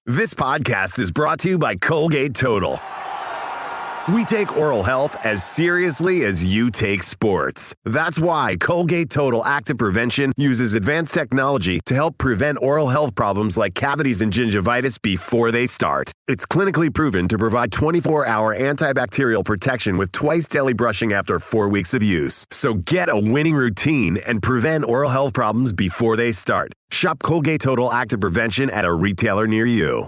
This podcast is brought to you by Colgate Total. We take oral health as seriously as you take sports. That's why Colgate Total Active Prevention uses advanced technology to help prevent oral health problems like cavities and gingivitis before they start. It's clinically proven to provide 24-hour antibacterial protection with twice daily brushing after 4 weeks of use. So get a winning routine and prevent oral health problems before they start. Shop Colgate Total Active Prevention at a retailer near you.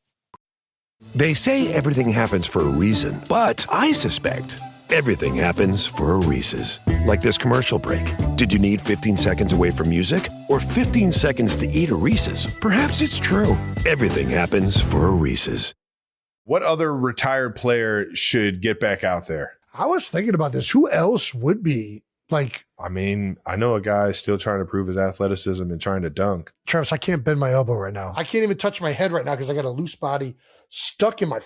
They say everything happens for a reason, but I suspect everything happens for a Reese's. Like this commercial break. Did you need 15 seconds away from music or 15 seconds to eat a Reese's? Perhaps it's true. Everything happens for a Reese's. What other retired player should get back out there? I was thinking about this. Who else would be like? I mean, I know a guy still trying to prove his athleticism and trying to dunk. Travis, I can't bend my elbow right now. I can't even touch my head right now because I got a loose body stuck in my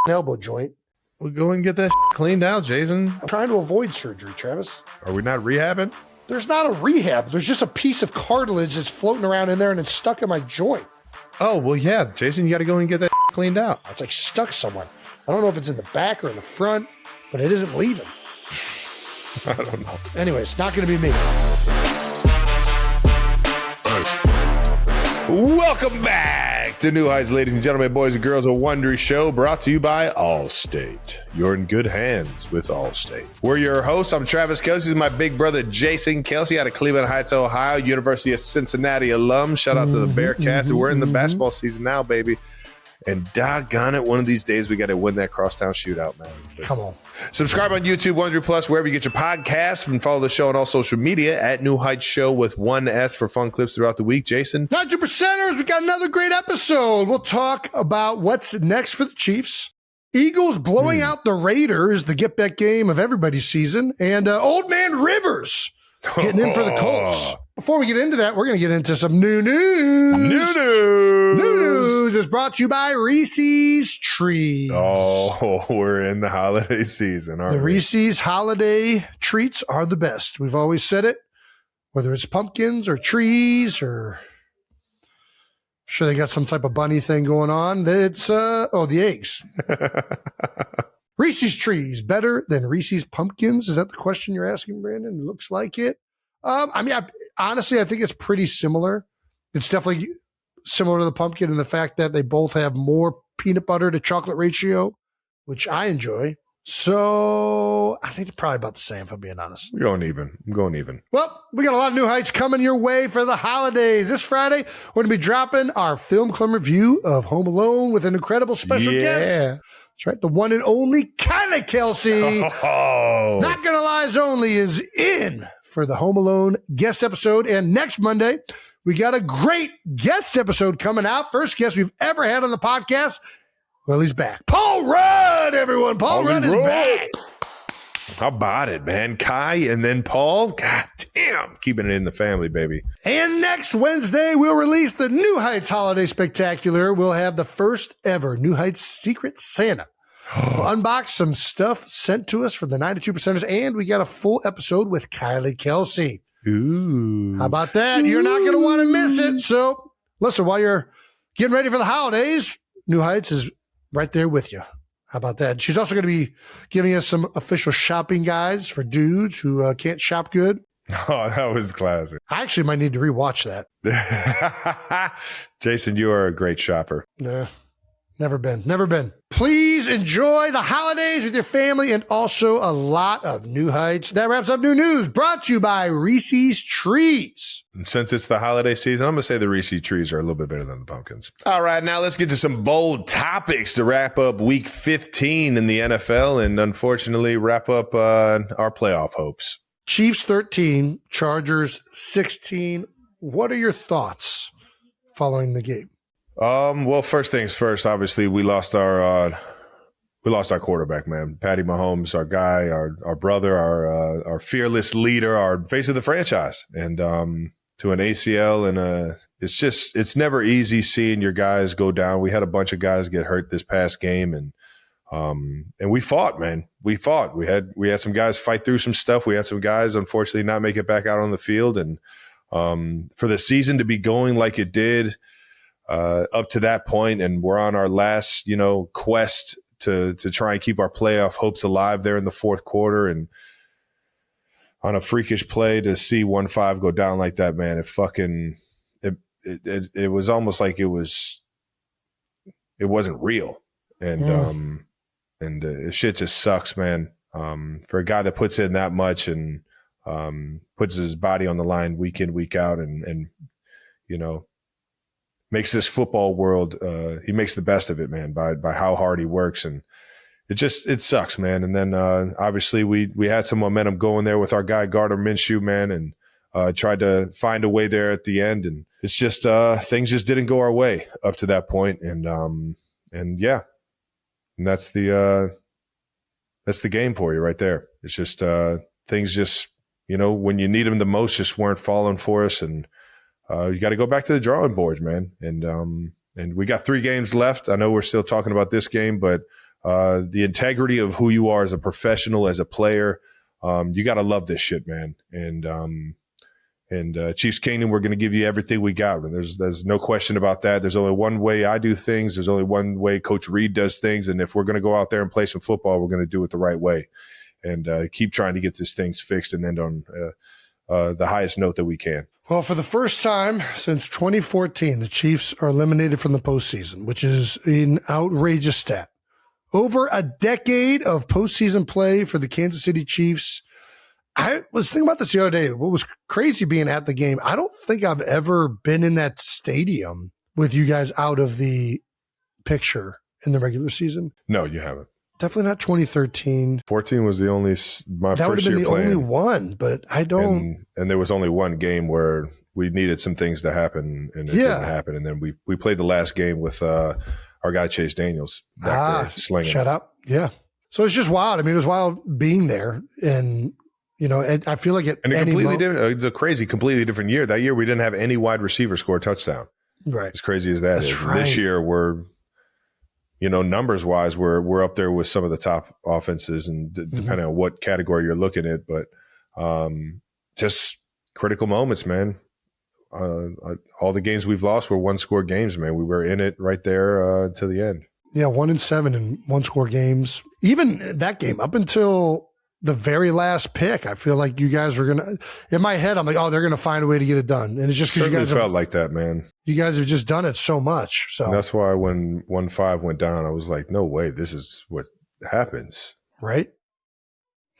elbow joint. Well, go and get that cleaned out, Jason. I'm trying to avoid surgery, Travis. Are we not rehabbing? There's not a rehab. There's just a piece of cartilage that's floating around in there and it's stuck in my joint. Oh, well, yeah, Jason, you got to go and get that cleaned out. It's like stuck somewhere. I don't know if it's in the back or in the front, but it isn't leaving. I don't know. Anyway, it's not going to be me. Welcome back to New Heights, ladies and gentlemen, boys and girls, a Wondery show brought to you by Allstate. You're in good hands with Allstate. We're your hosts. I'm Travis Kelce. This is my big brother, Jason Kelce, out of Cleveland Heights, Ohio, University of Cincinnati alum. Shout out to the Bearcats. We're in the basketball season now, baby. And doggone it, one of these days we got to win that crosstown shootout, man. Come on. Subscribe on YouTube, Wondery Plus, wherever you get your podcasts, and follow the show on all social media at New Heights Show with one S for fun clips throughout the week. Jason? 92%ers, we got another great episode. We'll talk about what's next for the Chiefs. Eagles blowing out the Raiders, the get-back game of everybody's season, and Old Man Rivers getting in for the Colts. Before we get into that, we're going to get into some new news. New news is brought to you by Reese'S Trees. Oh, we're in the holiday season, aren't we? The Reese's holiday treats are the best. We've always said it, whether it's pumpkins or trees or I'm sure they got some type of bunny thing going on. It's, the eggs. Reese's Trees, better than Reese's Pumpkins? Is that the question you're asking, Brandon? It looks like it. Honestly, I think it's pretty similar. It's definitely similar to the pumpkin in the fact that they both have more peanut butter to chocolate ratio, which I enjoy. So I think they're probably about the same, if I'm being honest. I'm going even. Well, we got a lot of new heights coming your way for the holidays. This Friday, we're going to be dropping our film club review of Home Alone with an incredible special guest. That's right. The one and only Kylie Kelce. Oh. Not Gonna Lie's Only is in for the Home Alone guest episode. And next Monday, we got a great guest episode coming out. First guest we've ever had on the podcast. Well, he's back. Paul Rudd, everyone. Paul Rudd is back. How about it, man? Kai and then Paul. God damn. Keeping it in the family, baby. And next Wednesday, we'll release the New Heights Holiday Spectacular. We'll have the first ever New Heights Secret Santa. We'll unbox some stuff sent to us from the 92%ers, and we got a full episode with Kylie Kelce. Ooh. How about that? You're not going to want to miss it. So listen, while you're getting ready for the holidays, New Heights is right there with you. How about that? She's also going to be giving us some official shopping guides for dudes who can't shop good. Oh, that was classic. I actually might need to rewatch that. Jason, you are a great shopper. Nah, never been. Please enjoy the holidays with your family and also a lot of New Heights. That wraps up new news brought to you by Reese's Trees. And since it's the holiday season, I'm going to say the Reese's Trees are a little bit better than the pumpkins. All right, now let's get to some bold topics to wrap up week 15 in the NFL and unfortunately wrap up our playoff hopes. Chiefs 13, Chargers 16. What are your thoughts following the game? Well, first things first, obviously we lost our quarterback, man. Patty Mahomes, our guy, our brother, our fearless leader, our face of the franchise. And to an ACL and it's never easy seeing your guys go down. We had a bunch of guys get hurt this past game and we fought, man. We fought. We had some guys fight through some stuff. We had some guys unfortunately not make it back out on the field. And for the season to be going like it did, up to that point, and we're on our last, quest to try and keep our playoff hopes alive there in the fourth quarter. And on a freakish play to see 1-5 go down like that, man, it was almost like it wasn't real. And shit just sucks, man. For a guy that puts in that much and puts his body on the line week in, week out, and makes this football world, he makes the best of it, man, by how hard he works. And it sucks, man. And then obviously we had some momentum going there with our guy Gardner Minshew, man, and tried to find a way there at the end. And it's just things just didn't go our way up to that point. And that's the game for you right there. It's just things just, when you need them the most, just weren't falling for us. And you got to go back to the drawing boards, man. And we got 3 games left. I know we're still talking about this game, but the integrity of who you are as a professional, as a player, you got to love this shit, man. And Chiefs Kingdom, we're going to give you everything we got. There's no question about that. There's only one way I do things. There's only one way Coach Reed does things. And if we're going to go out there and play some football, we're going to do it the right way and keep trying to get these things fixed and end on the highest note that we can. Well, for the first time since 2014, the Chiefs are eliminated from the postseason, which is an outrageous stat. Over a decade of postseason play for the Kansas City Chiefs. I was thinking about this the other day. What was crazy being at the game, I don't think I've ever been in that stadium with you guys out of the picture in the regular season. No, you haven't. Definitely not 2013. 14 was the only my that first year playing. That would have been the only one, but I don't. And there was only one game where we needed some things to happen, and it didn't happen. And then we played the last game with our guy Chase Daniels back there slinging. Shut up. Yeah. So it's just wild. I mean, it was wild being there, and I feel like it's a crazy, completely different year. That year we didn't have any wide receiver score a touchdown. Right. As crazy as that is. Right. This year we're, numbers wise, we're up there with some of the top offenses, and depending on what category you're looking at, but just critical moments, man. All the games we've lost were 1-score games, man. We were in it right there to the end. Yeah, 1-7 in 1-score games. Even that game, up until the very last pick, I feel like you guys were gonna. In my head, I'm like, oh, they're gonna find a way to get it done, and it's just because you guys felt like that, man. You guys have just done it so much. So and that's why when 1-5 went down, I was like, no way, this is what happens, right?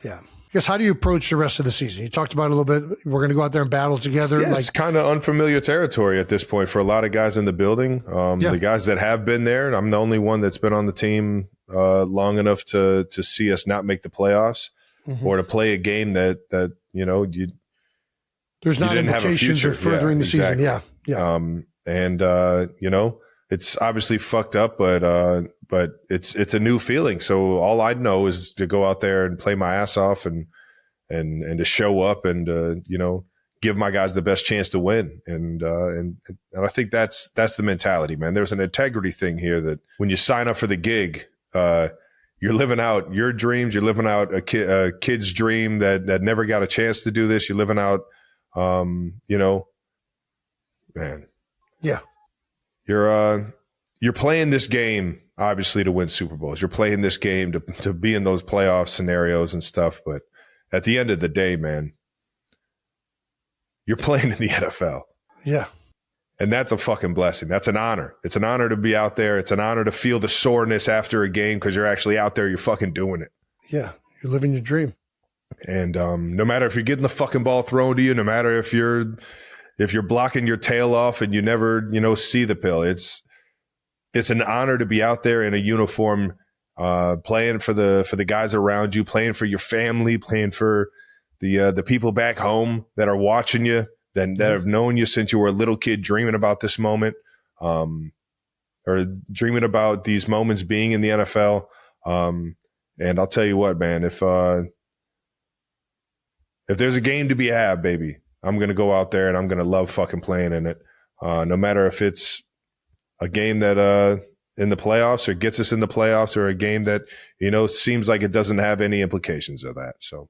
Yeah. I guess, how do you approach the rest of the season? You talked about it a little bit. We're going to go out there and battle together. Yeah, it's kind of unfamiliar territory at this point for a lot of guys in the building. The guys that have been there, I'm the only one that's been on the team long enough to see us not make the playoffs. Or to play a game that there's not implications of furthering the season. Yeah. It's obviously fucked up, but it's a new feeling. So all I know is to go out there and play my ass off and to show up and give my guys the best chance to win. And I think that's the mentality, man. There's an integrity thing here that when you sign up for the gig, you're living out your dreams. You're living out a kid's dream that never got a chance to do this. You're living out, man. Yeah. You're playing this game, obviously, to win Super Bowls. You're playing this game to be in those playoff scenarios and stuff. But at the end of the day, man, you're playing in the NFL. Yeah. And that's a fucking blessing. That's an honor. It's an honor to be out there. It's an honor to feel the soreness after a game because you're actually out there. You're fucking doing it. Yeah. You're living your dream. And no matter if you're getting the fucking ball thrown to you, no matter if you're blocking your tail off and you never, see the pill, it's an honor to be out there in a uniform, playing for the guys around you, playing for your family, playing for the people back home that are watching you. That have known you since you were a little kid, dreaming about this moment, or dreaming about these moments being in the NFL. And I'll tell you what, man, if there's a game to be had, baby, I'm going to go out there and I'm going to love fucking playing in it. No matter if it's a game that in the playoffs or gets us in the playoffs, or a game that, seems like it doesn't have any implications of that. So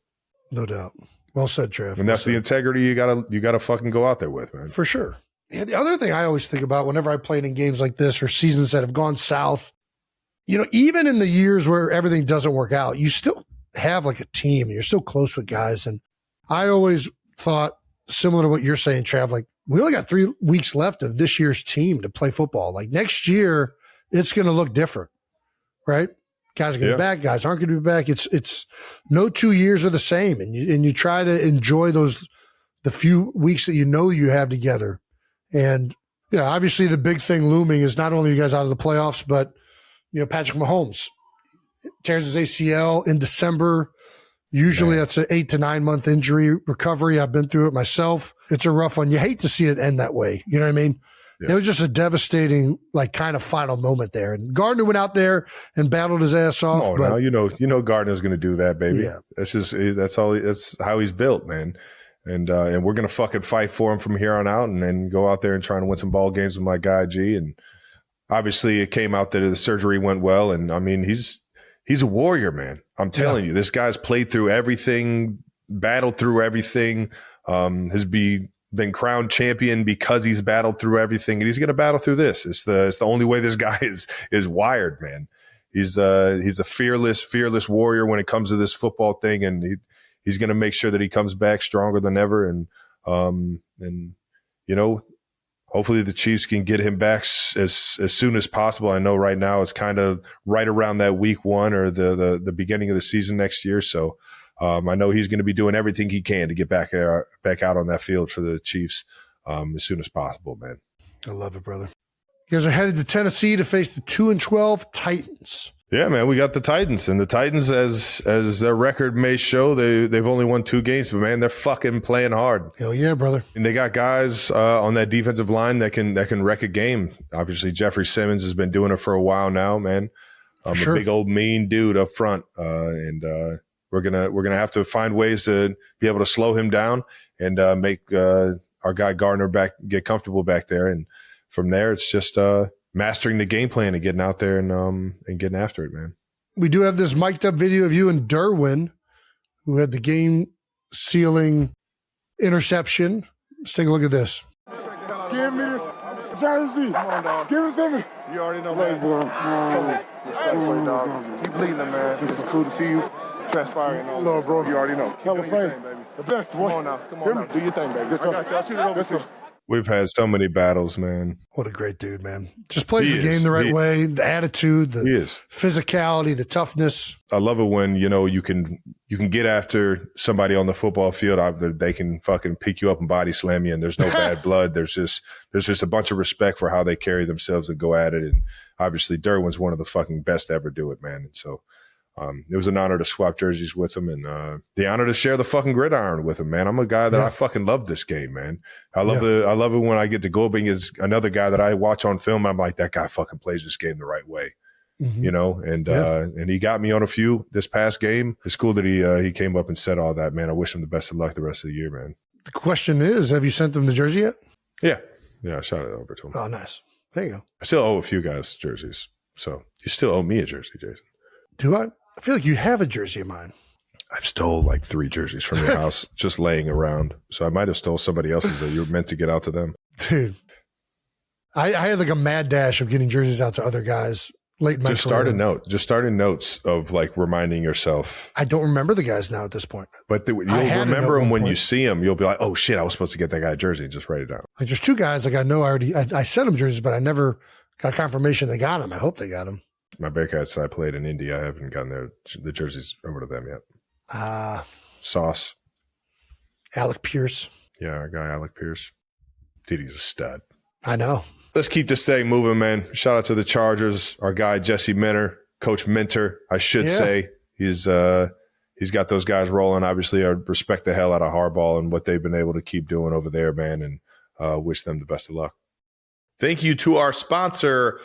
no doubt. Well said, Trev. And that's the integrity you gotta fucking go out there with, man. For sure. Yeah, the other thing I always think about whenever I played in games like this or seasons that have gone south, even in the years where everything doesn't work out, you still have like a team. You're still close with guys. And I always thought, similar to what you're saying, Trav, like we only got 3 weeks left of this year's team to play football. Like next year, it's going to look different, right? Guys are going to be back. Guys aren't going to be back. It's no 2 years are the same. And you try to enjoy the few weeks that you have together. And obviously the big thing looming is not only you guys out of the playoffs, but Patrick Mahomes tears his ACL in December. Usually that's an 8 to 9 month injury recovery. I've been through it myself. It's a rough one. You hate to see it end that way. You know what I mean? Yeah. It was just a devastating, like, kind of final moment there. And Gardner went out there and battled his ass off. Oh, now you know Gardner's going to do that, baby. Yeah. That's how he's built, man. And we're going to fucking fight for him from here on out, and then go out there and try to win some ball games with my guy G. And obviously, it came out that the surgery went well, and I mean he's a warrior, man. I'm telling you, this guy's played through everything, battled through everything. Has been crowned champion because he's battled through everything, and he's going to battle through this. It's the only way this guy is wired, man. He's a fearless warrior when it comes to this football thing, and he's going to make sure that he comes back stronger than ever. And hopefully the Chiefs can get him back as soon as possible. I know right now it's kind of right around that week 1 or the beginning of the season next year. So I know he's going to be doing everything he can to get back out on that field for the Chiefs as soon as possible, man. I love it, brother. You guys are headed to Tennessee to face the 2-12 Titans. Yeah, man, we got the Titans, and the Titans, as their record may show, they've only won 2 games, but man, they're fucking playing hard. Hell yeah, brother! And they got guys on that defensive line that can wreck a game. Obviously, Jeffrey Simmons has been doing it for a while now, man. Sure. A big old mean dude up front, and we're gonna have to find ways to be able to slow him down and make our guy Gardner get comfortable back there, and from there it's just mastering the game plan and getting out there and getting after it, man. We do have this mic'd up video of you and Derwin, who had the game sealing interception. Let's take a look at this. Give me this jersey. Come on, dog. Give it to me. You already know, man. Dog. Keep bleeding, man. This is cool to see you transpiring. No, bro. You already know. Hell of fame, baby. The best, boy. Come on now. Do your thing, baby. I got you. I'll shoot it over to you. We've had so many battles, man. What a great dude, man. Just plays the game the right way, the attitude, the physicality, the toughness. I love it when, you can get after somebody on the football field. They can fucking pick you up and body slam you, and there's no bad blood. There's just a bunch of respect for how they carry themselves and go at it. And obviously Derwin's one of the fucking best to ever do it, man. And so it was an honor to swap jerseys with him, and the honor to share the fucking gridiron with him, man. I'm a guy that I fucking love this game, man. I love it when I get to go up against another guy that I watch on film, and I'm like, that guy fucking plays this game the right way, and he got me on a few this past game. It's cool that he came up and said all that, man. I wish him the best of luck the rest of the year, man. The question is, have you sent him the jersey yet? Yeah, I shot it over to him. Oh, nice. There you go. I still owe a few guys jerseys, so you still owe me a jersey, Jason. Do I? I feel like you have a jersey of mine. I've stole like 3 jerseys from your house just laying around. So I might have stole somebody else's that you were meant to get out to them. Dude, I had like a mad dash of getting jerseys out to other guys late in my career. Just start a notes of like reminding yourself. I don't remember the guys now at this point. But you'll remember them when you see them. You'll be like, oh shit, I was supposed to get that guy a jersey, and just write it down. Like there's 2 guys like I know I sent them jerseys, but I never got confirmation they got them. I hope they got them. My Bearcats I played in India. I haven't gotten the jerseys over to them yet. Sauce. Alec Pierce. Yeah, our guy Alec Pierce. Dude, he's a stud. I know. Let's keep this thing moving, man. Shout out to the Chargers. Our guy Jesse Minter, Coach Minter, I should say. He's got those guys rolling. Obviously, I respect the hell out of Harbaugh and what they've been able to keep doing over there, man, and wish them the best of luck. Thank you to our sponsor,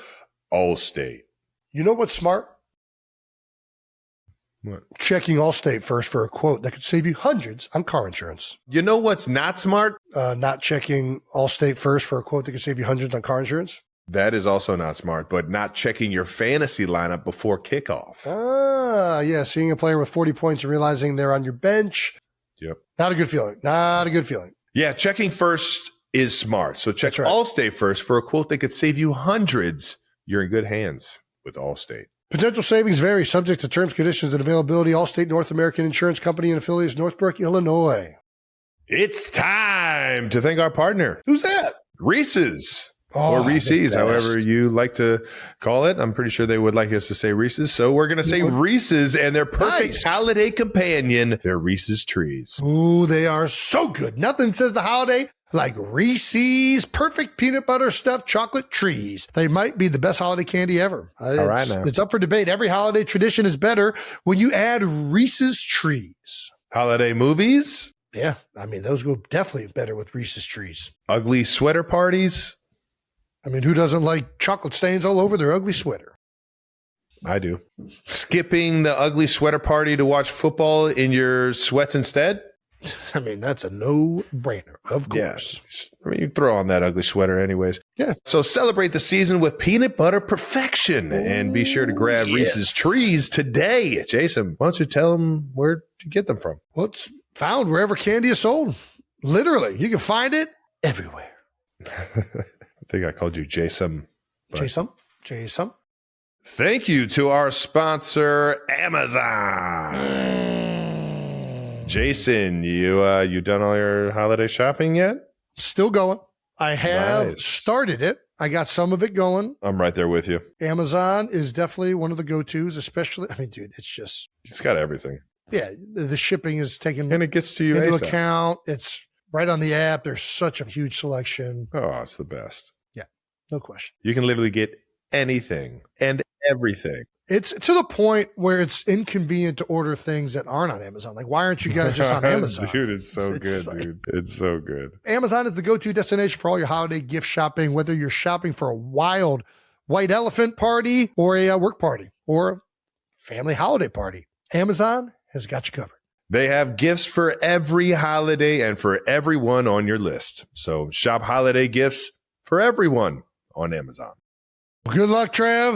Allstate. You know what's smart? What? Checking Allstate first for a quote that could save you hundreds on car insurance. You know what's not smart? Not checking Allstate first for a quote that could save you hundreds on car insurance. That is also not smart, but not checking your fantasy lineup before kickoff. Yeah. Seeing a player with 40 points and realizing they're on your bench. Yep. Not a good feeling. Yeah. Checking first is smart. So check That's right. Allstate first for a quote that could save you hundreds. You're in good hands with Allstate. Potential savings vary, subject to terms, conditions, and availability. Allstate North American Insurance Company and affiliates, Northbrook, Illinois. It's time to thank our partner, Who's that? Reese's. Oh, Or Reese's, the however best. you like to call it. I'm pretty sure they would like us to say Reese's. So we're going to say Reese's and their perfect Nice. holiday companion, their Reese's Trees. Ooh, they are so good. Nothing says the holiday like Reese's perfect peanut butter stuffed chocolate trees. They might be the best holiday candy ever. All right now. It's up for debate. Every holiday tradition is better when you add Reese's Trees. Holiday movies, Yeah, I mean, those go definitely better with Reese's Trees. ugly sweater parties. I mean, who doesn't like chocolate stains all over their ugly sweater? I do. Skipping the ugly sweater party to watch football in your sweats instead. I mean, that's a no-brainer, of course. Yeah. I mean, you throw on that ugly sweater anyways. Yeah. So celebrate the season with peanut butter perfection and be sure to grab Reese's Trees today. Jason, why don't you tell them where to get them from? Well, it's found wherever candy is sold. Literally, you can find it everywhere. I think I called you Jason. but- Jason. Thank you to our sponsor, Amazon. Jason, you done all your holiday shopping yet? Still going. I have Nice. started it. I got some of it going. I'm right there with you. Amazon is definitely one of the go-tos, especially, I mean, dude, it's just, It's got everything. yeah, the shipping is taken And it gets to you into ASAP. account. It's right on the app. There's such a huge selection. Oh, it's the best. No question. You can literally get anything and everything. It's to the point where it's inconvenient to order things that aren't on Amazon. Like, why aren't you guys just on Amazon? Dude, it's so It's good, like- dude. It's so good. Amazon is the go-to destination for all your holiday gift shopping, whether you're shopping for a wild white elephant party or a work party or a family holiday party. Amazon has got you covered. They have gifts for every holiday and for everyone on your list. So shop holiday gifts for everyone on Amazon. Good luck, Trav.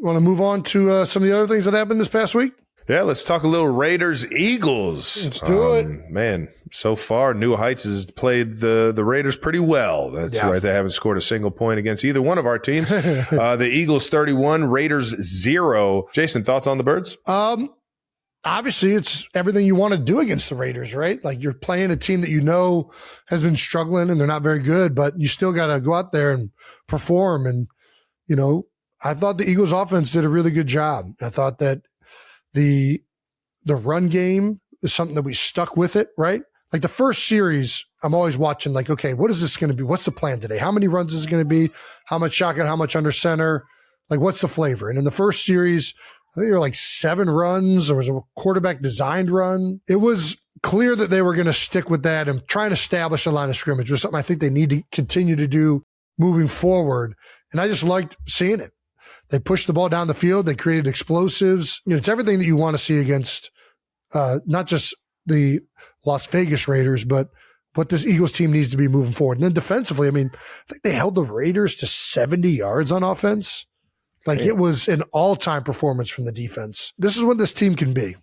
Want to move on to some of the other things that happened this past week? Yeah, let's talk a little Raiders Eagles. Let's do it. Man, so far, New Heights has played the Raiders pretty well. That's Yeah. right. They haven't scored a single point against either one of our teams. The Eagles 31, Raiders 0. Jason, thoughts on the Birds? Obviously, it's everything you want to do against the Raiders, right? Like, you're playing a team that you know has been struggling and they're not very good, but you still got to go out there and perform. And, you know, I thought the Eagles offense did a really good job. I thought that the run game is something that we stuck with it, right? Like the first series, I'm always watching like, okay, what is this going to be? What's the plan today? How many runs is it going to be? How much shotgun? How much under center? Like, what's the flavor? And in the first series, I think there were like 7 runs. There was a quarterback designed run. It was clear that they were going to stick with that and try and establish a line of scrimmage, was something I think they need to continue to do moving forward. And I just liked seeing it. They pushed the ball down the field. They created explosives. You know, it's everything that you want to see against not just the Las Vegas Raiders, but what this Eagles team needs to be moving forward. And then defensively, I mean, I think they held the Raiders to 70 yards on offense. Like, it was an all-time performance from the defense. This is what this team can be.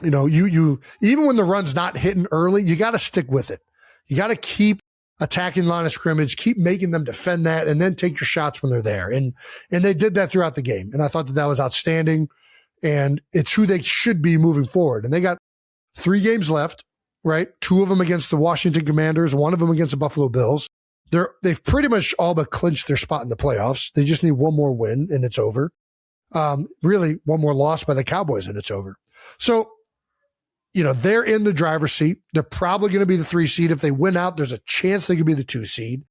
You know, you even when the run's not hitting early, you got to stick with it. You got to keep attacking line of scrimmage, keep making them defend that, and then take your shots when they're there. And they did that throughout the game. And I thought that was outstanding. And it's who they should be moving forward. And they got 3 games left, right? 2 of them against the Washington Commanders, 1 of them against the Buffalo Bills. They've pretty much all but clinched their spot in the playoffs. They just need one more win and it's over. Really, one more loss by the Cowboys and it's over. So, you know, they're in the driver's seat. They're probably going to be the 3 seed. If they win out, there's a chance they could be the 2 seed.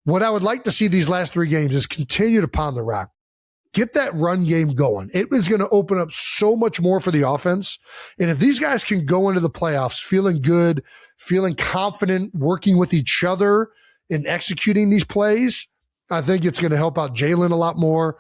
What I would like to see these last 3 games is continue to pound the rock. Get that run game going. It is going to open up so much more for the offense. And if these guys can go into the playoffs feeling good, feeling confident, working with each other in executing these plays, I think it's going to help out Jalen a lot more.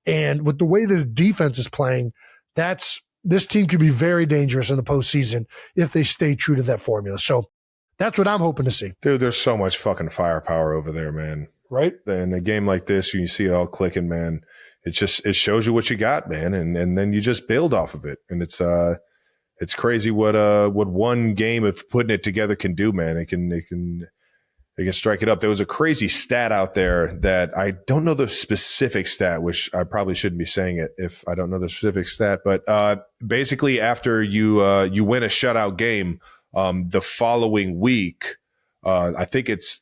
And with the way this defense is playing, this team could be very dangerous in the postseason if they stay true to that formula. So that's what I'm hoping to see. Dude, there's so much fucking firepower over there, man. Right? In a game like this, you see it all clicking, man. It shows you what you got, man. And then you just build off of it. And it's crazy what one game of putting it together can do, man. It can They can strike it up. There was a crazy stat out there that I don't know the specific stat, which I probably shouldn't be saying it if I don't know the specific stat. But basically, after you win a shutout game, the following week, I think it's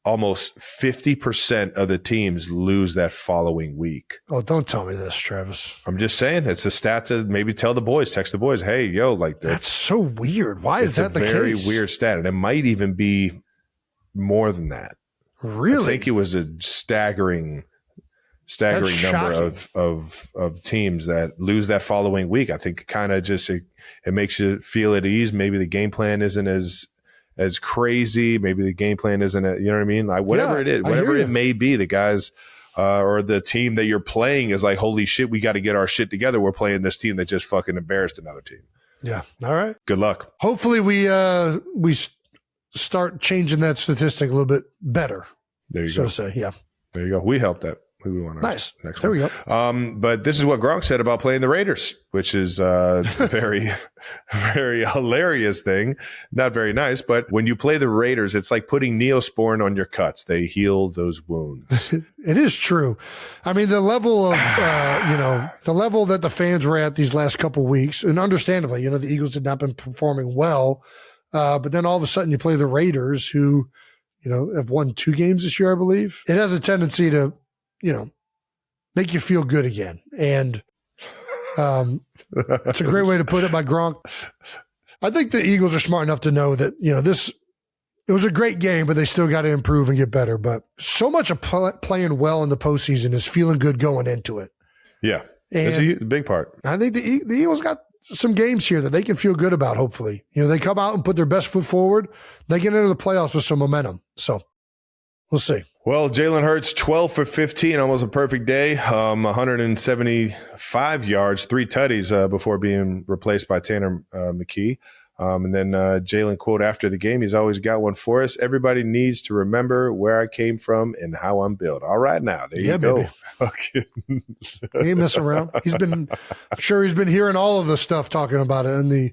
almost 50% of the teams lose that following week. Oh, don't tell me this, Travis. I'm just saying it's a stat to maybe tell the boys, text the boys, hey, yo, like that's so weird. Why is that the case? It's a very weird stat, and it might even be more than that. Really? I think it was a staggering number of teams that lose that following week. I think kind of just it makes you feel at ease. Maybe the game plan isn't as crazy. Maybe the game plan isn't, you know what I mean? Like whatever it is, whatever it may be, the guys or the team that you're playing is like, holy shit, we got to get our shit together. We're playing this team that just fucking embarrassed another team. Yeah. All right. Good luck. Hopefully we start changing that statistic a little bit better. There you so go. To say, yeah. There you go. We helped that. We want nice. Next there one. We go. But this is what Gronk said about playing the Raiders, which is a very, very hilarious thing. Not very nice, but when you play the Raiders, it's like putting Neosporin on your cuts. They heal those wounds. It is true. I mean, the level of, the level that the fans were at these last couple of weeks, and understandably, the Eagles had not been performing well. But then all of a sudden you play the Raiders who, have won 2 games this year, I believe. It has a tendency to, make you feel good again. And that's a great way to put it by Gronk. I think the Eagles are smart enough to know that, it was a great game, but they still got to improve and get better. But so much of playing well in the postseason is feeling good going into it. Yeah. And it's a big part. I think the Eagles got some games here that they can feel good about, hopefully. They come out and put their best foot forward. They get into the playoffs with some momentum. So we'll see. Well, Jalen Hurts, 12 for 15, almost a perfect day. 175 yards, 3 tutties before being replaced by Tanner McKee. And then Jalen quote after the game, he's always got one for us. Everybody needs to remember where I came from and how I'm built. All right, now, there you go. Okay. He ain't messing around. I'm sure he's been hearing all of the stuff talking about it in the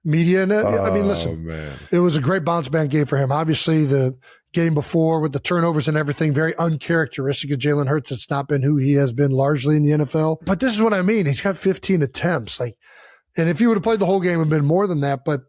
media. And I mean, listen, it was a great bounce back game for him. Obviously, the game before with the turnovers and everything, very uncharacteristic of Jalen Hurts. It's not been who he has been largely in the NFL. But this is what I mean. He's got 15 attempts. And if he would have played the whole game, it would have been more than that. But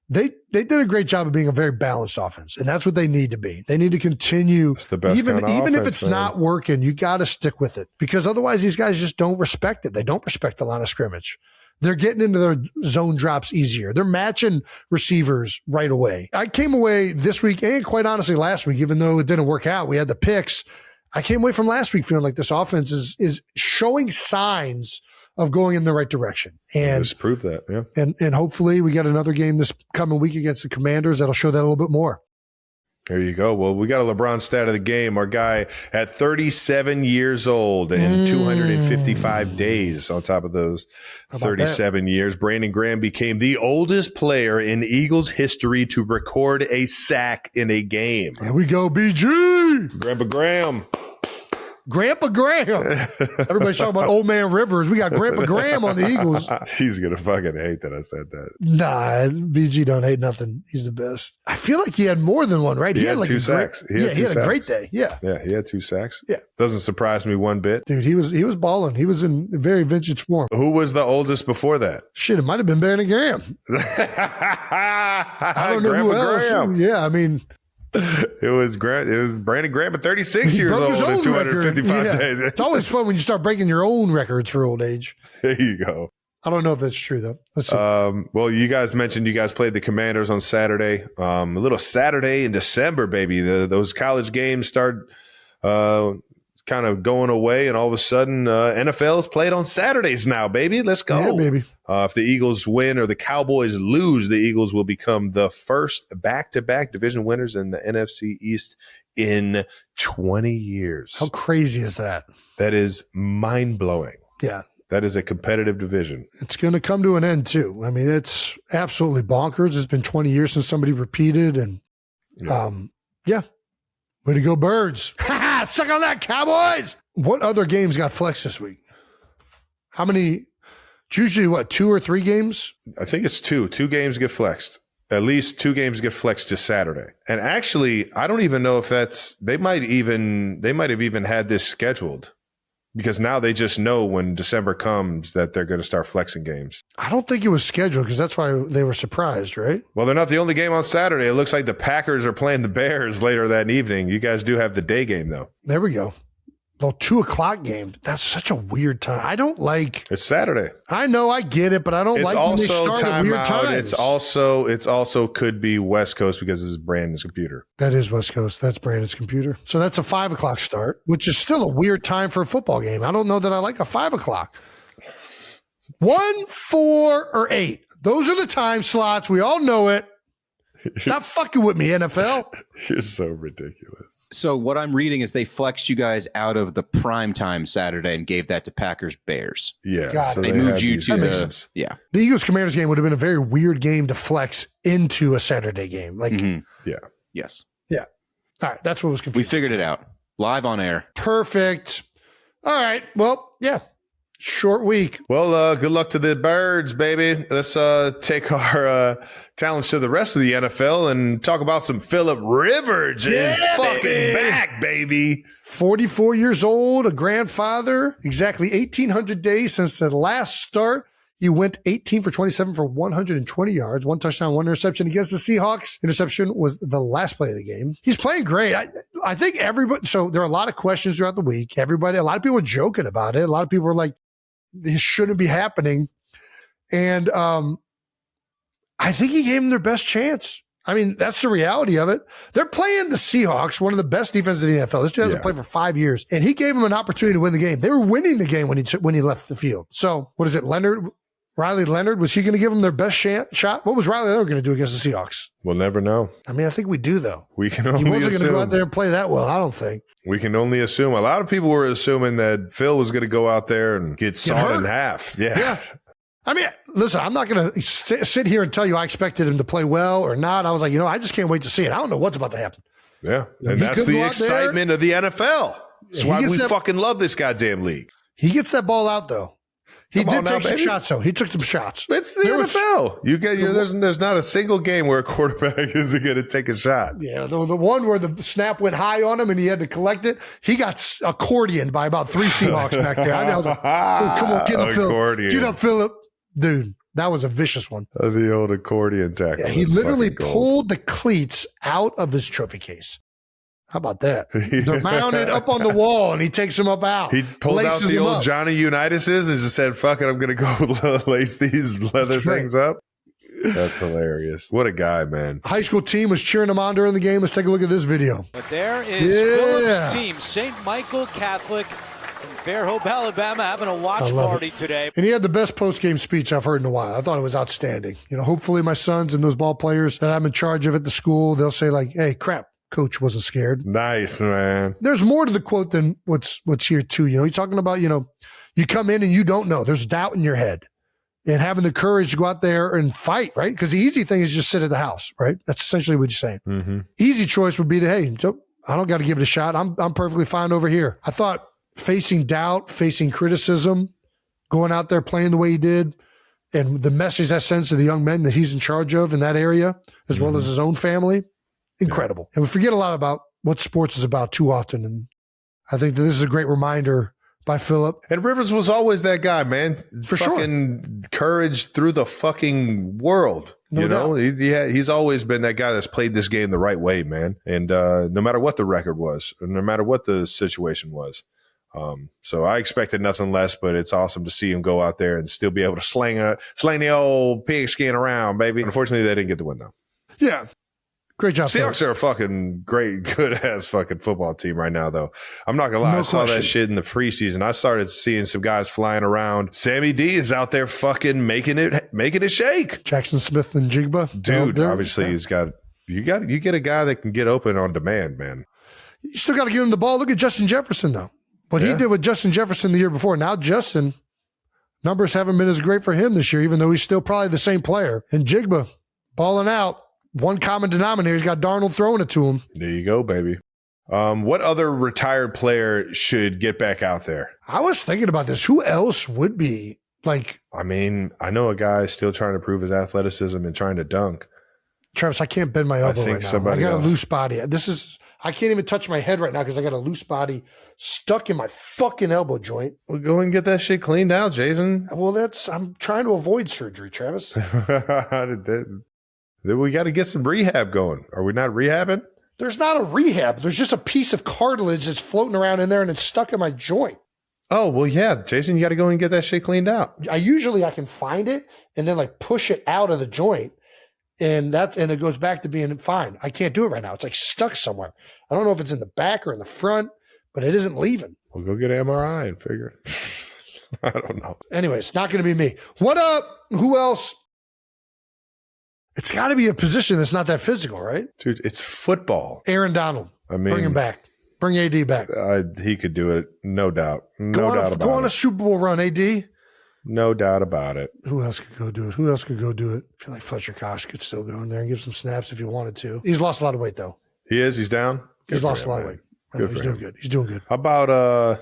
they did a great job of being a very balanced offense, and that's what they need to be. They need to continue. It's the best even offense, if it's not working, you got to stick with it, because otherwise these guys just don't respect it. They don't respect the line of scrimmage. They're getting into their zone drops easier. They're matching receivers right away. I came away this week, and quite honestly last week, even though it didn't work out, we had the picks. I came away from last week feeling like this offense is showing signs of going in the right direction. And just prove that, yeah. And hopefully we got another game this coming week against the Commanders that'll show that a little bit more. There you go. Well, we got a LeBron stat of the game. Our guy at 37 years old and 255 days on top of those 37 years. Brandon Graham became the oldest player in Eagles history to record a sack in a game. There we go, BG. Grandpa Graham. Grandpa Graham. Everybody's talking about old man Rivers. We got Grandpa Graham on the Eagles. He's going to fucking hate that I said that. Nah, BG don't hate nothing. He's the best. I feel like he had more than one, right? He had like 2 sacks. He had a great day. Yeah. Yeah, he had 2 sacks. Yeah. Doesn't surprise me one bit. Dude, he was balling. He was in very vintage form. Who was the oldest before that? Shit, it might have been Brandon Graham. I don't know who else. Graham. Yeah, I mean, it was Brandon Graham at 36 years old and 255 days. It's always fun when you start breaking your own records for old age. There you go. I don't know if that's true though. Let's see. Well, you guys mentioned you guys played the Commanders on Saturday. A little Saturday in December, baby. Those college games start kind of going away, and all of a sudden NFL is played on Saturdays now, baby. Let's go. Yeah, baby. If the Eagles win or the Cowboys lose, the Eagles will become the first back-to-back division winners in the NFC East in 20 years. How crazy is that? That is mind-blowing. Yeah. That is a competitive division. It's going to come to an end, too. I mean, it's absolutely bonkers. It's been 20 years since somebody repeated, and yeah. Way to go, Birds. Suck on that, Cowboys. What other games got flexed this week? How many? It's usually, 2 or 3 games? I think it's 2. 2 games get flexed. at least 2 games get flexed to Saturday. And actually, I don't even know if they might have even had this scheduled, because now they just know when December comes that they're going to start flexing games. I don't think it was scheduled because that's why they were surprised, right? Well, they're not the only game on Saturday. It looks like the Packers are playing the Bears later that evening. You guys do have the day game, though. There we go. The 2:00 game. That's such a weird time. I don't like. It's Saturday. I know, I get it, but I don't like when they start at weird times. It's also could be West Coast because this is Brandon's computer. That is West Coast. That's Brandon's computer. So that's a 5:00 start, which is still a weird time for a football game. I don't know that I like a 5:00. 1, 4, or 8. Those are the time slots. We all know it. Stop fucking with me, NFL. You're so ridiculous. So what I'm reading is they flexed you guys out of the primetime Saturday and gave that to Packers Bears. Yeah. God, so they moved you to the yeah. The Eagles Commanders game would have been a very weird game to flex into a Saturday game. Like, Yeah. Yes. Yeah. All right. That's what was confusing. We figured it out. Live on air. Perfect. All right. Well, yeah. Short week. Well, good luck to the Birds, baby. Let's take our talents to the rest of the NFL and talk about some Phillip Rivers is fucking back, baby. 44 years old, a grandfather, exactly 1,800 days since the last start. He went 18 for 27 for 120 yards, 1 touchdown, 1 interception against the Seahawks. Interception was the last play of the game. He's playing great. I think everybody, so there are a lot of questions throughout the week. A lot of people were joking about it. A lot of people were like, this shouldn't be happening. And I think he gave them their best chance. I mean, that's the reality of it. They're playing the Seahawks, one of the best defenses in the NFL. This guy hasn't played for 5 years, and he gave them an opportunity to win the game. They were winning the game when he left the field. So what is it, Riley Leonard, was he going to give them their best shot? What was Riley Leonard going to do against the Seahawks? We'll never know. I mean, I think we do, though. We can only He wasn't going to go out assume. there and play that well, I don't think. We can only assume. A lot of people were assuming that Phil was going to go out there and get sawed in half. Yeah. I mean, listen, I'm not going to sit here and tell you I expected him to play well or not. I was like, I just can't wait to see it. I don't know what's about to happen. Yeah. And that's the excitement of the NFL. That's why we fucking love this goddamn league. He gets that ball out, though. He did take some shots, though. He took some shots. It's the NFL. There's not a single game where a quarterback isn't going to take a shot. Yeah, the one where the snap went high on him and he had to collect it, he got accordioned by about 3 Seahawks back there. I was like, oh, come on, get up, Philip. Get up, Philip. Dude, that was a vicious one. The old accordion tackle. Yeah, he literally pulled the cleats out of his trophy case. How about that? They're mounted up on the wall, and he takes them up out. He pulled out the old Johnny Unitas's and just said, fuck it, I'm going to go lace these leather things up. That's hilarious. What a guy, man. High school team was cheering him on during the game. Let's take a look at this video. But there is Phillips' team, St. Michael Catholic from Fairhope, Alabama, having a watch party today. And he had the best post-game speech I've heard in a while. I thought it was outstanding. Hopefully my sons and those ball players that I'm in charge of at the school, they'll say like, hey, crap. Coach wasn't scared. Nice, man. There's more to the quote than what's here too. He's talking about, you come in and you don't know. There's doubt in your head. And having the courage to go out there and fight, right? Because the easy thing is just sit at the house, right? That's essentially what you're saying. Mm-hmm. Easy choice would be to, hey, I don't got to give it a shot. I'm perfectly fine over here. I thought facing doubt, facing criticism, going out there playing the way he did, and the message that sends to the young men that he's in charge of in that area, as well as his own family, incredible. And we forget a lot about what sports is about too often. And I think that this is a great reminder by Phillip. And Rivers was always that guy, man. For fucking courage through the fucking world. No doubt. He's always been that guy that's played this game the right way, man. And no matter what the record was, or no matter what the situation was. So I expected nothing less, but it's awesome to see him go out there and still be able to sling the old pigskin around, baby. Unfortunately, they didn't get the win, though. Yeah. Great job. Seahawks are a fucking great, good-ass fucking football team right now, though. I'm not going to lie. I saw that shit in the preseason. I started seeing some guys flying around. Sammy D is out there fucking making it shake. Jackson Smith and Jigba. Dude, obviously he's got – you get a guy that can get open on demand, man. You still got to give him the ball. Look at Justin Jefferson, though. What he did with Justin Jefferson the year before. Now Justin, numbers haven't been as great for him this year, even though he's still probably the same player. And Jigba, balling out. One common denominator, he's got Darnold throwing it to him. There you go, baby. What other retired player should get back out there? I was thinking about this. Who else would be like? I mean, I know a guy still trying to prove his athleticism and trying to dunk. Travis, I can't bend my elbow right now. I got a loose body. I can't even touch my head right now because I got a loose body stuck in my fucking elbow joint. Well, go and get that shit cleaned out, Jason. Well, I'm trying to avoid surgery, Travis. We got to get some rehab going. Are we not rehabbing? There's not a rehab. There's just a piece of cartilage that's floating around in there and it's stuck in my joint. Oh, well, yeah, Jason, you got to go and get that shit cleaned out. I can find it and then like push it out of the joint. And it goes back to being fine. I can't do it right now. It's like stuck somewhere. I don't know if it's in the back or in the front, but it isn't leaving. We'll go get an MRI and figure it. I don't know. Anyway, it's not going to be me. What up? Who else? It's got to be a position that's not that physical, right? Dude, it's football. Aaron Donald. I mean, bring him back. Bring AD back. He could do it. No doubt. Go on a Super Bowl run, AD. No doubt about it. Who else could go do it? I feel like Fletcher Cox could still go in there and give some snaps if he wanted to. He's lost a lot of weight, though. He is? He's down? He's lost a lot of weight. He's doing good. He's doing good. How about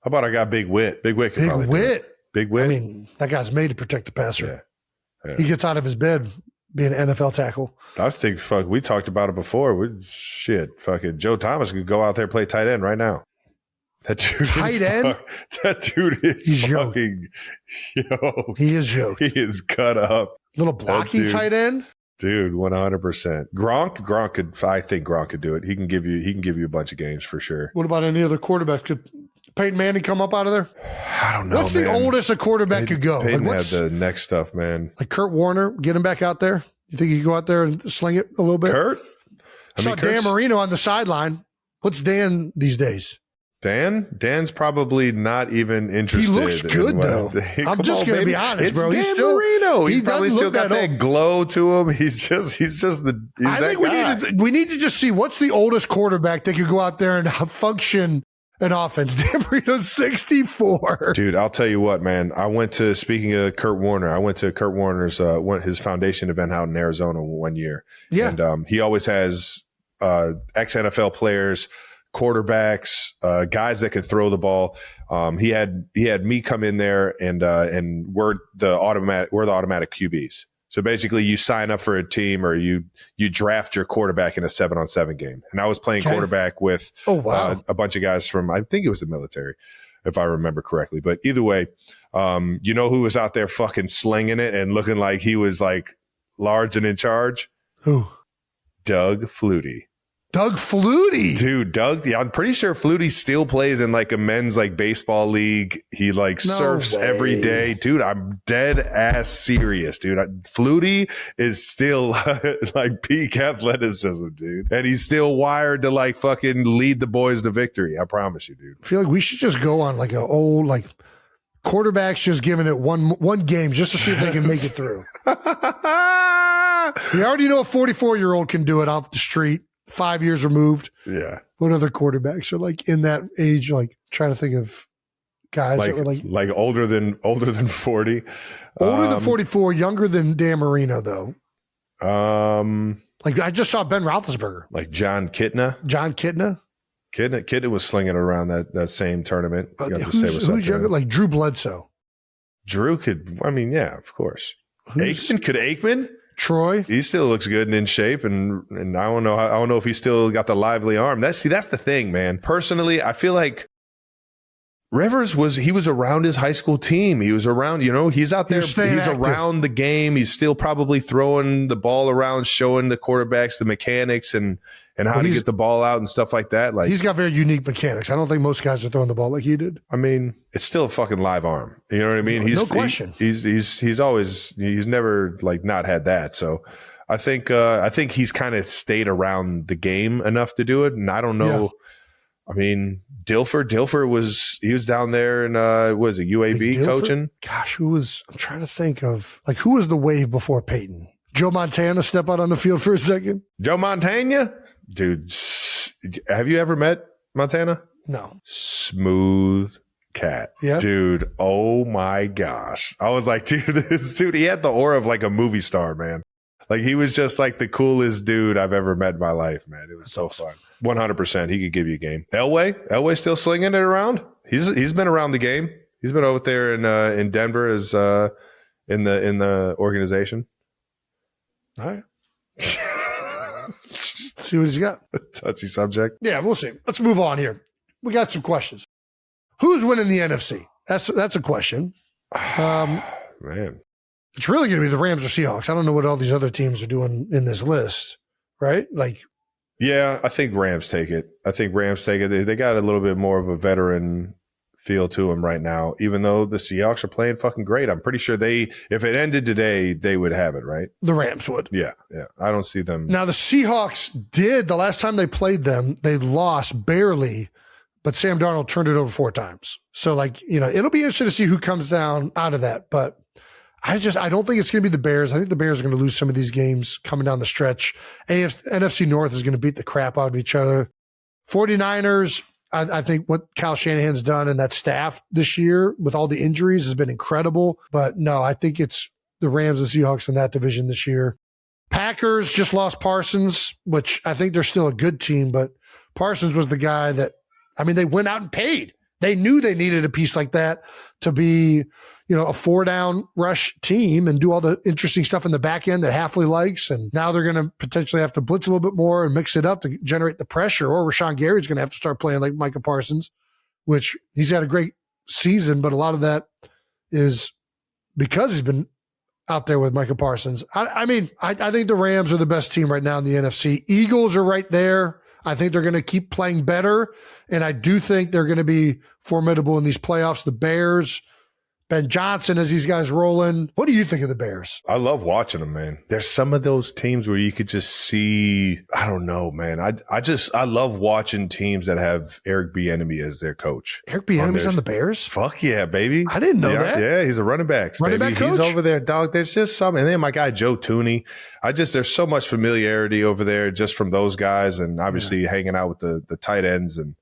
I got Big Wit? Big Wit could probably do it. Big Wit? I mean, that guy's made to protect the passer. Yeah. He gets out of his bed being an NFL tackle. I think, we talked about it before. Fucking Joe Thomas could go out there and play tight end right now. That dude tight end? That dude is He's fucking yoked. He is yoked. He is cut up. Little blocking tight end? Dude, 100%. I think Gronk could do it. He can give you a bunch of games for sure. What about any other quarterback? Could Peyton Manning come up out of there? I don't know. What's the oldest a quarterback could go? Peyton had the neck stuff, man. Like Kurt Warner, get him back out there. You think he could go out there and sling it a little bit? Kurt? I saw Dan Marino on the sideline. What's Dan these days? Dan's probably not even interested. He looks good, though. I'm just going to be honest, bro. It's Dan Marino. He's probably still got that glow to him. He's that guy. I think we need to just see what's the oldest quarterback that could go out there and function an offense. Dan Marino's 64. Dude, I'll tell you what, man. Speaking of Kurt Warner, I went to Kurt Warner's his foundation event out in Arizona one year. Yeah. And he always has ex-NFL players, quarterbacks, guys that can throw the ball. He had me come in there and we're the automatic QBs. So basically you sign up for a team or you draft your quarterback in a 7-on-7 game. And I was playing quarterback with a bunch of guys from, I think it was the military, if I remember correctly. But either way, you know who was out there fucking slinging it and looking like he was like large and in charge? Who? Doug Flutie. Doug Flutie. Dude, I'm pretty sure Flutie still plays in like a men's like baseball league. He like surfs every day. Dude, I'm dead ass serious, dude. Flutie is still like peak athleticism, dude. And he's still wired to like fucking lead the boys to victory. I promise you, dude. I feel like we should just go on like an old like quarterbacks just giving it one game just to see if they can make it through. We already know a 44-year-old can do it off the street. 5 years removed. Yeah. What other quarterbacks are like in that age? Like trying to think of guys that were like older than 40. Older than 44, younger than Dan Marino though. Like I just saw Ben Roethlisberger. Like John Kitna. Kitna was slinging around that same tournament. Who's younger? Like Drew Bledsoe. Drew could. I mean, yeah, of course. Aikman. Troy, he still looks good and in shape, and I don't know if he's still got the lively arm. That's the thing, man. Personally, I feel like Rivers was around his high school team. He was around, he's out there. He's around the game. He's still probably throwing the ball around, showing the quarterbacks the mechanics and how to get the ball out and stuff like that. Like he's got very unique mechanics. I don't think most guys are throwing the ball like he did. I mean, it's still a fucking live arm. You know what I mean? No question. He's never like not had that. So I think he's kind of stayed around the game enough to do it. And I don't know. Yeah. I mean, Dilfer was down there and was it UAB coaching? Gosh, I'm trying to think of like who was the wave before Peyton? Joe Montana step out on the field for a second. Joe Montana? Dude, have you ever met Montana? No. Smooth cat. Yeah. Dude, oh my gosh. I was like, dude, he had the aura of like a movie star, man. Like he was just like the coolest dude I've ever met in my life, man. It was so fun. 100%. He could give you a game. Elway still slinging it around. He's been around the game. He's been over there in Denver as in the organization. All right. See what he's got. Touchy subject. Yeah, we'll see. Let's move on here. We got some questions. Who's winning the NFC? That's a question. Man. It's really going to be the Rams or Seahawks. I don't know what all these other teams are doing in this list, right? Like, yeah, I think Rams take it. They got a little bit more of a veteran feel to them right now, even though the Seahawks are playing fucking great. I'm pretty sure if it ended today, they would have it, right? The Rams would. Yeah. I don't see them. Now, the Seahawks did, the last time they played them, they lost barely, but Sam Darnold turned it over 4 times. So, it'll be interesting to see who comes down out of that. But I don't think it's going to be the Bears. I think the Bears are going to lose some of these games coming down the stretch. NFC North is going to beat the crap out of each other. 49ers, I think what Kyle Shanahan's done and that staff this year with all the injuries has been incredible. But no, I think it's the Rams and Seahawks in that division this year. Packers just lost Parsons, which I think they're still a good team, but Parsons was the guy that, they went out and paid. They knew they needed a piece like that to be, a 4-down rush team and do all the interesting stuff in the back end that Hafley likes. And now they're going to potentially have to blitz a little bit more and mix it up to generate the pressure. Or Rashawn Gary's going to have to start playing like Micah Parsons, which he's had a great season, but a lot of that is because he's been out there with Micah Parsons. I think the Rams are the best team right now in the NFC. Eagles are right there. I think they're going to keep playing better, and I do think they're going to be formidable in these playoffs. The Bears, Ben Johnson, as these guys rolling. What do you think of the Bears? I love watching them, man. There's some of those teams where you could just see, I don't know, man. I love watching teams that have Eric Bieniemy as their coach. Eric Bieniemy's on the Bears? Fuck yeah, baby. I didn't know that. Yeah, he's a running back. Running back coach? He's over there, dog. There's just something. And then my guy, Joe Tooney. There's so much familiarity over there just from those guys and obviously hanging out with the tight ends. And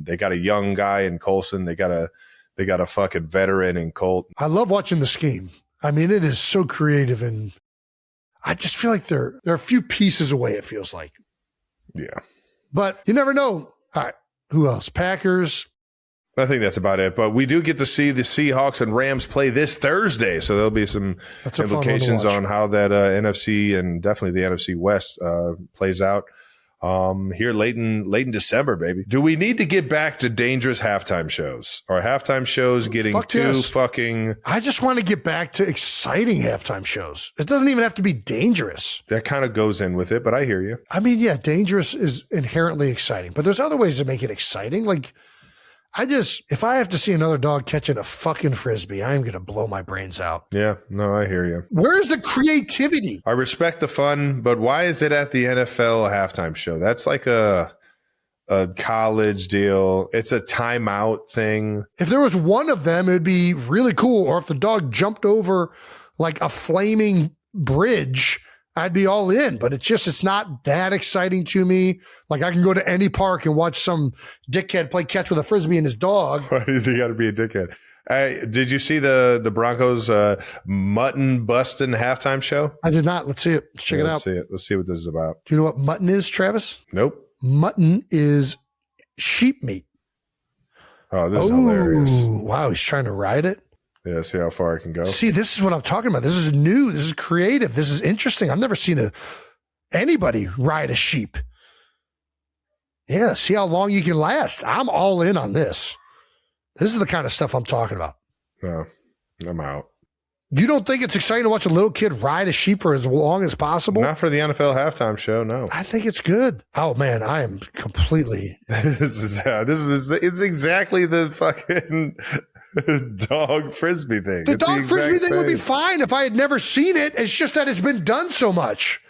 they got a young guy in Colson. They got a fucking veteran in Colt. I love watching the scheme. It is so creative, and I just feel like they're a few pieces away, it feels like. Yeah. But you never know. All right. Who else? Packers. I think that's about it. But we do get to see the Seahawks and Rams play this Thursday. So there'll be some implications on how that NFC and definitely the NFC West plays out. Here late in December, baby. Do we need to get back to dangerous halftime shows? Or halftime shows getting fucking... I just want to get back to exciting halftime shows. It doesn't even have to be dangerous. That kind of goes in with it, but I hear you. Dangerous is inherently exciting, but there's other ways to make it exciting. Like, if I have to see another dog catching a fucking Frisbee, I'm going to blow my brains out. Yeah, no, I hear you. Where's the creativity? I respect the fun, but why is it at the NFL halftime show? That's like a college deal. It's a timeout thing. If there was one of them, it'd be really cool. Or if the dog jumped over like a flaming bridge, I'd be all in, but it's not that exciting to me. Like, I can go to any park and watch some dickhead play catch with a Frisbee and his dog. Why does he got to be a dickhead? Did you see the Broncos mutton busting halftime show? I did not. Let's see it. Let's check it out. Let's see it. Let's see what this is about. Do you know what mutton is, Travis? Nope. Mutton is sheep meat. Oh, this is hilarious. Wow, he's trying to ride it. Yeah, see how far I can go. See, this is what I'm talking about. This is new. This is creative. This is interesting. I've never seen anybody ride a sheep. Yeah, see how long you can last. I'm all in on this. This is the kind of stuff I'm talking about. No, I'm out. You don't think it's exciting to watch a little kid ride a sheep for as long as possible? Not for the NFL halftime show, no. I think it's good. Oh, man, I am completely... It's exactly the fucking... dog Frisbee thing. The dog Frisbee thing would be fine if I had never seen it. It's just that it's been done so much.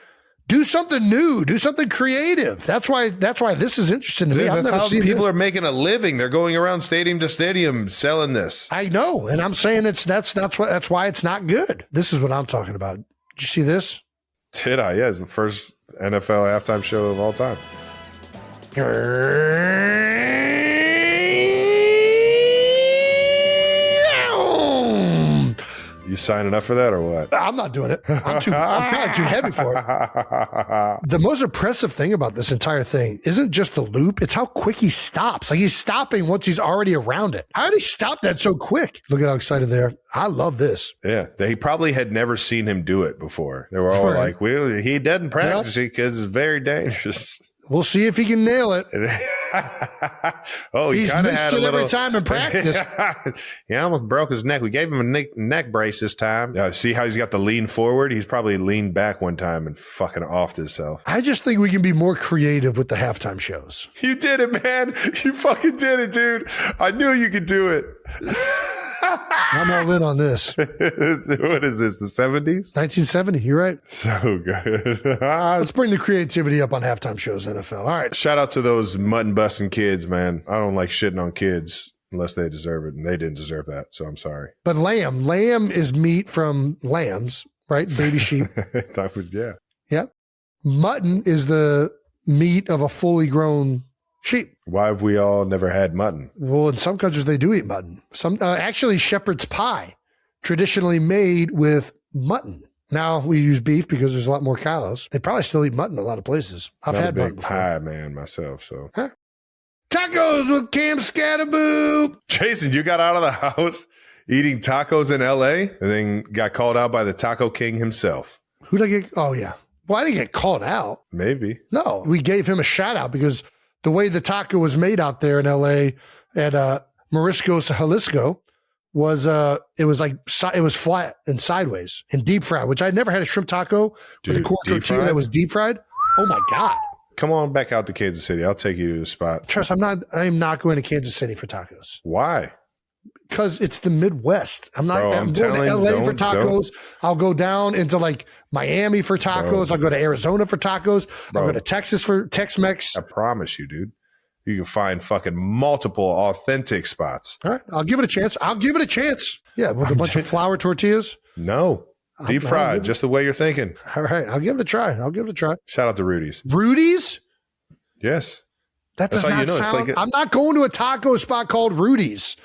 Do something new. Do something creative. That's why this is interesting to me. I've never seen people this. are making a living. They're going around stadium to stadium selling this. I know, and I'm saying that's why it's not good. This is what I'm talking about. Did you see this? Did I? Yeah, it's the first NFL halftime show of all time. You signing up for that or what? I'm not doing it. I'm probably too heavy for it. The most impressive thing about this entire thing isn't just the loop, it's how quick he stops. Like he's stopping once he's already around it. How did he stop that so quick? Look at how excited they are. I love this. Yeah, they probably had never seen him do it before. They were all like, well, he doesn't practice it because it's very dangerous. We'll see if he can nail it. He's missed it every time in practice. He almost broke his neck. We gave him a neck brace this time. See how he's got the lean forward? He's probably leaned back one time and fucking offed himself. I just think we can be more creative with the halftime shows. You did it, man. You fucking did it, dude. I knew you could do it. I'm all in on this. What is this, the 70s? 1970, you're right. So good. Let's bring the creativity up on halftime shows, NFL. All right. Shout out to those mutton busting kids, man. I don't like shitting on kids unless they deserve it, and they didn't deserve that, so I'm sorry. But lamb is meat from lambs, right? Baby sheep. Yeah. Yeah. Mutton is the meat of a fully grown sheep. Why have we all never had mutton? Well, in some countries they do eat mutton. Some actually shepherd's pie, traditionally made with mutton. Now we use beef because there's a lot more cows. They probably still eat mutton in a lot of places. I've had a mutton big before. pie man myself. So tacos with Cam Scatterboop. Jason, you got out of the house eating tacos in L.A. and then got called out by the Taco King himself. Who'd I get? Oh yeah. Well, I didn't get called out. Maybe. No, we gave him a shout out because the way the taco was made out there in LA at Morisco's Jalisco was it was flat and sideways and deep fried, which I'd never had a shrimp taco with a corn tortilla that was deep fried. Oh my God. Come on back out to Kansas City. I'll take you to the spot. Trust, I am not going to Kansas City for tacos. Why? Because it's the Midwest. I'm going to LA for tacos. I'll go down into like Miami for tacos. I'll go to Arizona for tacos. I'll go to Texas for Tex-Mex. I promise you, dude. You can find fucking multiple authentic spots. All right. I'll give it a chance. Yeah. With a bunch of flour tortillas. No. Deep fried, just the way you're thinking. All right. I'll give it a try. Shout out to Rudy's. Rudy's? Yes. That does not sound. I'm not going to a taco spot called Rudy's.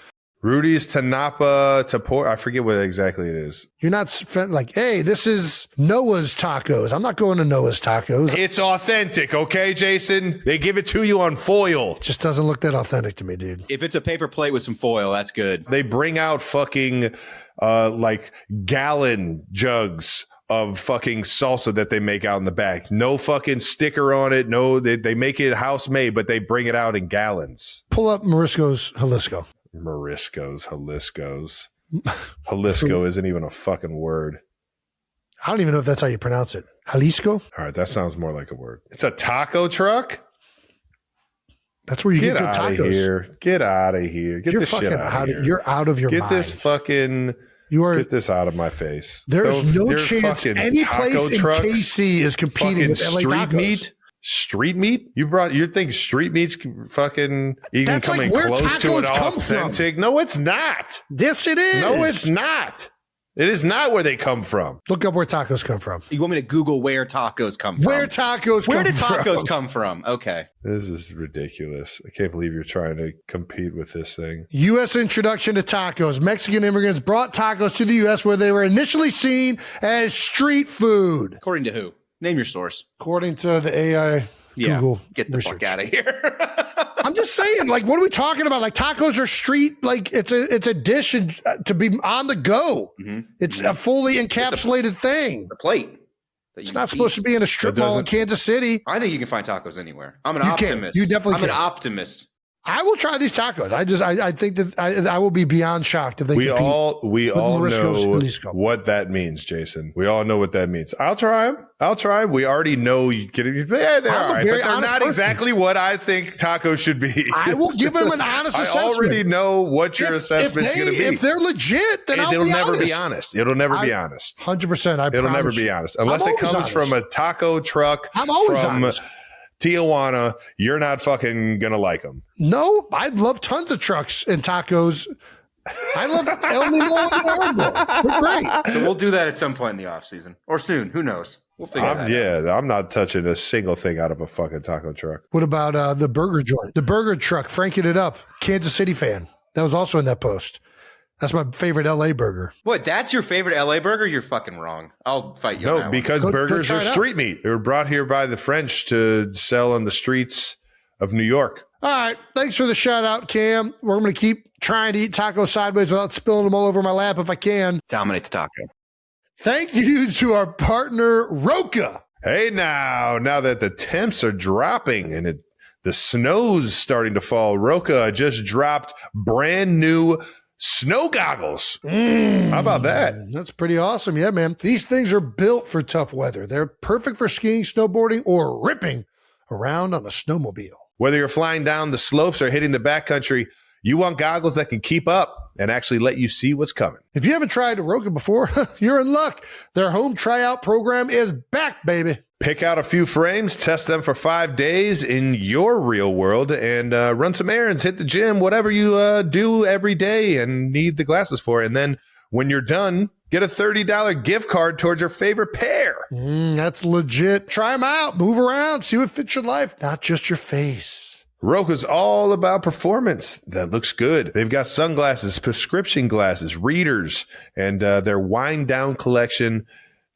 Rudy's to Napa to Port. I forget what exactly it is. You're not like, hey, this is Noah's Tacos. I'm not going to Noah's Tacos. It's authentic, okay, Jason? They give it to you on foil. It just doesn't look that authentic to me, dude. If it's a paper plate with some foil, that's good. They bring out fucking like gallon jugs of fucking salsa that they make out in the back. No fucking sticker on it. No, they make it house made, but they bring it out in gallons. Pull up Morisco's Jalisco. Jalisco isn't even a fucking word. I don't even know if that's how you pronounce it. Jalisco? All right, that sounds more like a word. It's a taco truck? That's where you get good tacos. Get out of here. Get this shit out of here. You're out of your mind. Get this out of my face. There's no chance any place in KC is competing with LA Tacos. Street meat? You think street meat's fucking even coming close to an authentic? No, it's not. Yes, it is. No, it's not. It is not where they come from. Look up where tacos come from. You want me to Google where tacos come from? Where did tacos come from? Okay. This is ridiculous. I can't believe you're trying to compete with this thing. U.S. introduction to tacos. Mexican immigrants brought tacos to the U.S. where they were initially seen as street food. According to who? Name your source. According to the AI Google get the research. fuck out of here. I'm just saying, like, what are we talking about? Like, tacos are street, like, it's a dish to be on the go. Mm-hmm. It's a fully encapsulated thing. The plate. It's not supposed to be in a strip mall in Kansas City. I think you can find tacos anywhere. I'm an optimist. You definitely can. I'm an optimist. I will try these tacos. I think that I will be beyond shocked if they compete. We all know what that means, Jason. We all know what that means. I'll try them. We already know you get it. Yeah, they're all right, but they're not exactly what I think tacos should be. I will give them an honest assessment. I already know what your assessment's going to be. If they're legit, then it'll never be honest. It'll never be honest. 100%. It'll never be honest unless it comes from a taco truck. I'm always honest. Tijuana, you're not fucking gonna like them. No, I'd love tons of trucks and tacos. I love El Limon and Orango. They're great. So we'll do that at some point in the off season or soon. Who knows? We'll figure that out. Yeah, I'm not touching a single thing out of a fucking taco truck. What about the burger joint? The burger truck, franking it up. Kansas City fan. That was also in that post. That's my favorite LA burger. What? That's your favorite LA burger? You're fucking wrong. I'll fight you. No, because burgers are street meat. They were brought here by the French to sell on the streets of New York. All right. Thanks for the shout out, Cam. We're going to keep trying to eat tacos sideways without spilling them all over my lap if I can. Dominate the taco. Thank you to our partner, Roka. Hey, now that the temps are dropping and the snow's starting to fall, Roka just dropped brand new snow goggles. How about that? That's pretty awesome. Yeah, man. These things are built for tough weather. They're perfect for skiing, snowboarding, or ripping around on a snowmobile. Whether you're flying down the slopes or hitting the backcountry, you want goggles that can keep up and actually let you see what's coming. If you haven't tried Roka before, you're in luck. Their home tryout program is back, baby. Pick out a few frames, test them for 5 days in your real world, and run some errands, hit the gym, whatever you do every day and need the glasses for. And then when you're done, get a $30 gift card towards your favorite pair. That's legit. Try them out. Move around. See what fits your life, not just your face. Roka's all about performance that looks good. They've got sunglasses, prescription glasses, readers, and their wind down collection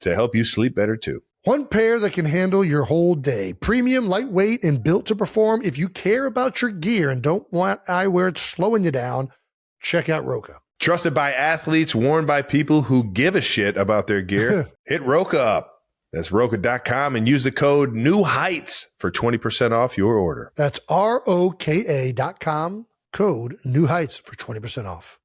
to help you sleep better too. One pair that can handle your whole day. Premium, lightweight, and built to perform. If you care about your gear and don't want eyewear that's slowing you down, check out Roka. Trusted by athletes, worn by people who give a shit about their gear. Hit Roka up. That's Roka.com and use the code NEWHEIGHTS for 20% off your order. That's ROKA.com, code NEWHEIGHTS for 20% off.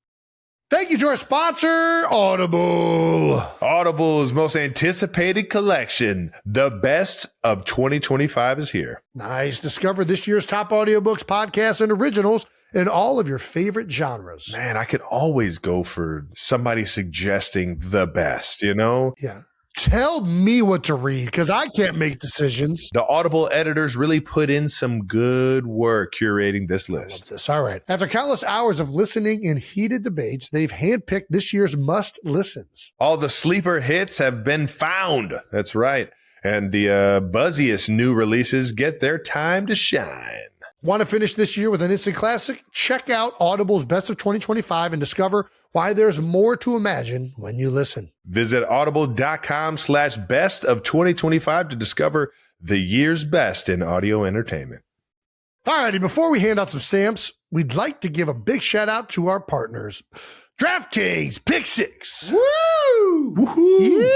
Thank you to our sponsor, Audible. Audible's most anticipated collection, the best of 2025, is here. Nice. Discover this year's top audiobooks, podcasts, and originals in all of your favorite genres. Man, I could always go for somebody suggesting the best, you know? Yeah. Tell me what to read because I can't make decisions. The Audible editors really put in some good work curating this list. This. All right. After countless hours of listening and heated debates, they've handpicked this year's must-listens. All the sleeper hits have been found. That's right. And the buzziest new releases get their time to shine. Want to finish this year with an instant classic? Check out Audible's Best of 2025 and discover why there's more to imagine when you listen. Visit audible.com/best of 2025 to discover the year's best in audio entertainment. All righty, before we hand out some stamps, we'd like to give a big shout out to our partners. DraftKings Pick Six. Woo! Woohoo!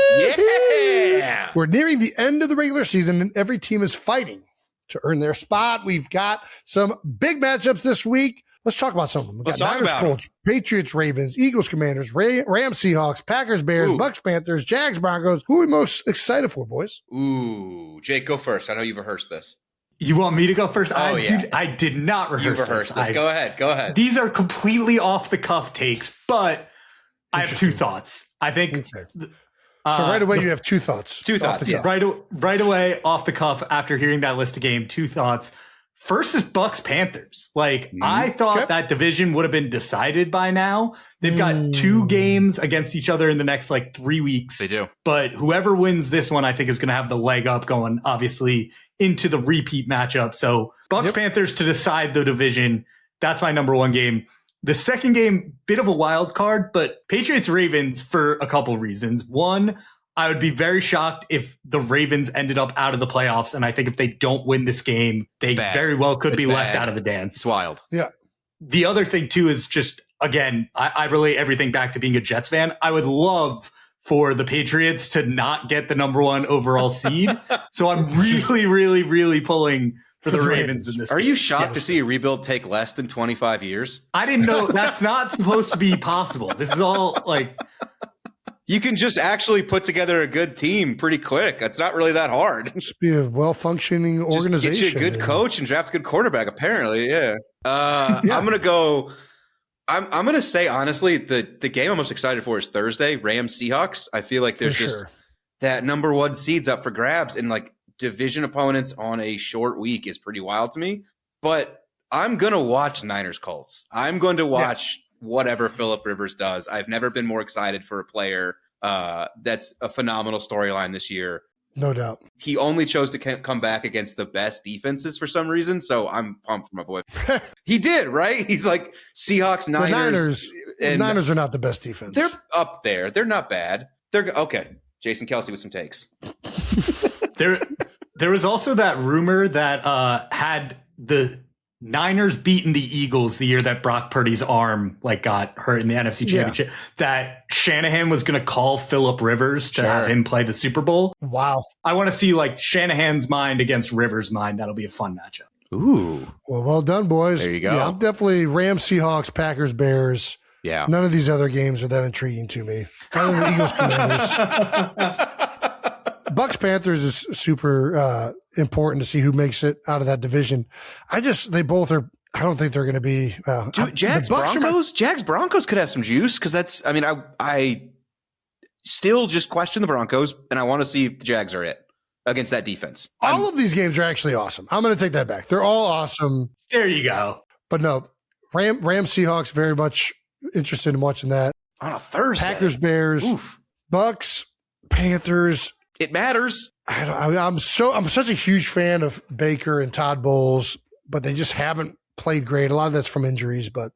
Yeah! We're nearing the end of the regular season and every team is fighting to earn their spot. We've got some big matchups this week. Let's talk about some of them. We've got Niners, Colts, Patriots, Ravens, Eagles, Commanders, Rams, Seahawks, Packers, Bears, Bucks, Panthers, Jags, Broncos. Who are we most excited for, boys? Ooh, Jake, go first. I know you've rehearsed this. You want me to go first? Oh, yeah. I did not rehearse You've rehearsed this. Go ahead. These are completely off the cuff takes, but I have two thoughts. I think. Okay. So right away, you have two thoughts. Two thoughts, yeah. Right away, off the cuff, after hearing that list of game, two thoughts. First is Bucks Panthers. I thought that division would have been decided by now. They've got 2 games against each other in the next 3 weeks. They do. But whoever wins this one, I think, is going to have the leg up going, obviously, into the repeat matchup. So Bucks Panthers to decide the division. That's my number one game. The second game, bit of a wild card, but Patriots Ravens for a couple reasons. One, I would be very shocked if the Ravens ended up out of the playoffs. And I think if they don't win this game, they very well could be left out of the dance. It's wild. Yeah. The other thing, too, is just, again, I relate everything back to being a Jets fan. I would love for the Patriots to not get the number 1 overall seed. So I'm really, really, really pulling for the Ravens in this game. Are game. you shocked to see a rebuild take less than 25 years? I didn't know. That's not supposed to be possible. This is all you can just actually put together a good team pretty quick. It's not really that hard. Just be a well-functioning organization. Just get you a good coach and draft a good quarterback, apparently, yeah. I'm going to go – I'm going to say, honestly, the game I'm most excited for is Thursday, Rams-Seahawks. I feel like there's just that number 1 seed's up for grabs, and division opponents on a short week is pretty wild to me. But I'm going to watch Niners-Colts. I'm going to watch whatever Phillip Rivers does. I've never been more excited for a player that's a phenomenal storyline this year. No doubt. He only chose to come back against the best defenses for some reason, so I'm pumped for my boy. He did, right? He's like Seahawks, Niners. The Niners are not the best defense. They're up there. They're not bad. They're okay. Jason Kelce with some takes. There was also that rumor that had the Niners beaten the Eagles the year that Brock Purdy's arm got hurt in the NFC Championship, that Shanahan was going to call Phillip Rivers to have him play the Super Bowl. Wow. I want to see Shanahan's mind against Rivers' mind. That'll be a fun matchup. Ooh. Well done, boys. There you go. Yeah, I'm definitely Rams, Seahawks, Packers, Bears. Yeah. None of these other games are that intriguing to me. Other than the Eagles, Commanders. Bucks Panthers is super important to see who makes it out of that division. They both are. I don't think they're going to be. Jags Broncos. Jags Broncos could have some juice because that's. I mean, I still just question the Broncos, and I want to see if the Jags are it against that defense. All of these games are actually awesome. I'm going to take that back. They're all awesome. There you go. But no, Rams Seahawks. Very much interested in watching that on a Thursday. Packers Bears. Oof. Bucks Panthers. It matters. I'm such a huge fan of Baker and Todd Bowles, but they just haven't played great. A lot of that's from injuries, but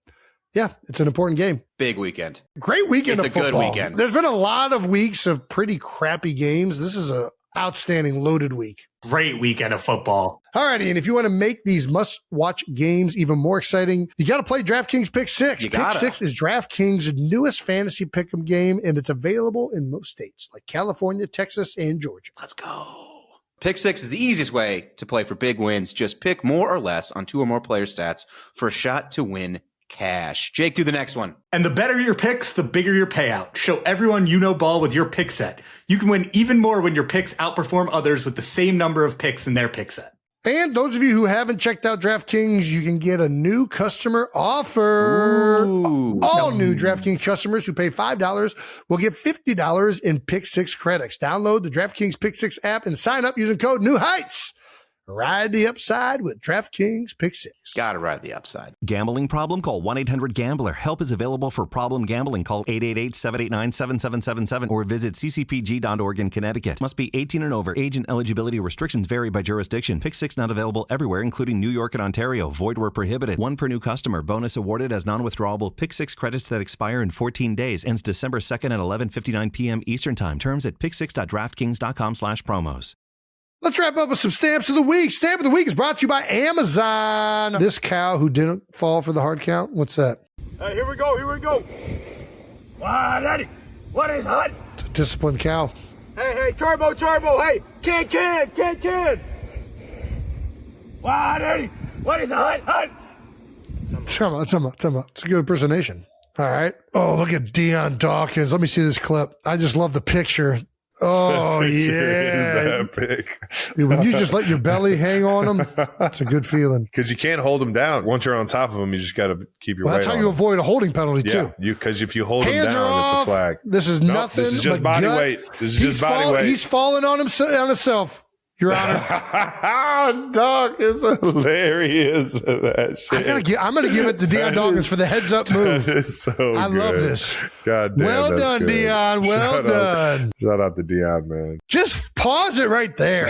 yeah, it's an important game. Big weekend. Great weekend of football. It's a good weekend. There's been a lot of weeks of pretty crappy games. This is a outstanding loaded week. Great weekend of football. All righty, and if you want to make these must-watch games even more exciting, you got to play DraftKings Pick 6. Pick 6 is DraftKings' newest fantasy pick'em game, and it's available in most states like California, Texas, and Georgia. Let's go. Pick 6 is the easiest way to play for big wins. Just pick more or less on 2 or more player stats for a shot to win cash. Jake, do the next one. And the better your picks, the bigger your payout. Show everyone you know ball with your pick set. You can win even more when your picks outperform others with the same number of picks in their pick set. And those of you who haven't checked out DraftKings, you can get a new customer offer. All new DraftKings customers who pay $5 will get $50 in Pick 6 credits. Download the DraftKings Pick 6 app and sign up using code New Heights. Ride the upside with DraftKings Pick 6. Gotta ride the upside. Gambling problem? Call 1-800-GAMBLER. Help is available for problem gambling. Call 888-789-7777 or visit ccpg.org in Connecticut. Must be 18 and over. Age and eligibility restrictions vary by jurisdiction. Pick 6 not available everywhere, including New York and Ontario. Void where prohibited. 1 per new customer. Bonus awarded as non-withdrawable. Pick 6 credits that expire in 14 days. Ends December 2nd at 11:59 p.m. Eastern Time. Terms at pick6.draftkings.com/promos. Let's wrap up with some stamps of the week. Stamp of the week is brought to you by Amazon. This cow who didn't fall for the hard count. What's that? Here we go. Wow, Daddy, what is hot? It's a disciplined cow. Hey, turbo. Hey, can. Wow, Daddy, what is hot? Tell me. It's a good impersonation. All right. Oh, look at Deion Dawkins. Let me see this clip. I just love the picture. Oh, yeah. Epic. When you just let your belly hang on them, it's a good feeling. Because you can't hold them down. Once you're on top of them, you just got to keep your weight on. That's how you avoid a holding penalty, too. Because if you hold Hands them down, it's a flag. This is nothing. This is just body weight. He's falling on himself. Your Honor. Dog is hilarious for that shit. I'm gonna give it to Deion Dawkins for the heads up move. That is so I love this. God damn. Well done, good. Deion. Well done. Shout out to Deion, man. Just pause it right there.